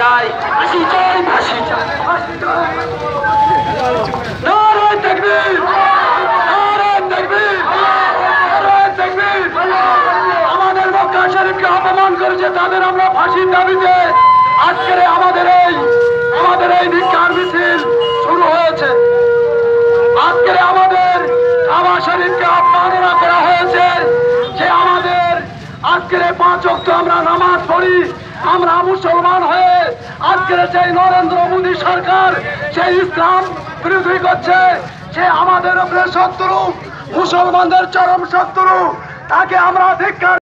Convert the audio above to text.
চাই, ফাঁসি চাই, ফাঁসি চাই, ফাঁসি চাই। নারে তাকবীর, নারে তাকবীর, নারে তাকবীর। আমাদের মক্কা শরীফকে অপমান করেছে তাদের আমরা ফাঁসির দাবিতে আজকের আমাদের এই ধিক্কার মিছিল শুরু হয়েছে। আজকের আমাদের কাবা শরীফকে অবমাননা করা হয়েছে যে আমাদের আজকের 5 ওয়াক্ত আমরা নামাজ পড়ি, আমরা মুসলমান হয়ে আজকের সেই নরেন্দ্র মোদী সরকার সেই ইসলাম বিরোধী করছে, সে আমাদের উপরে শত্রু, মুসলমানদের চরম শত্রু, তাকে আমরা ধিক্কার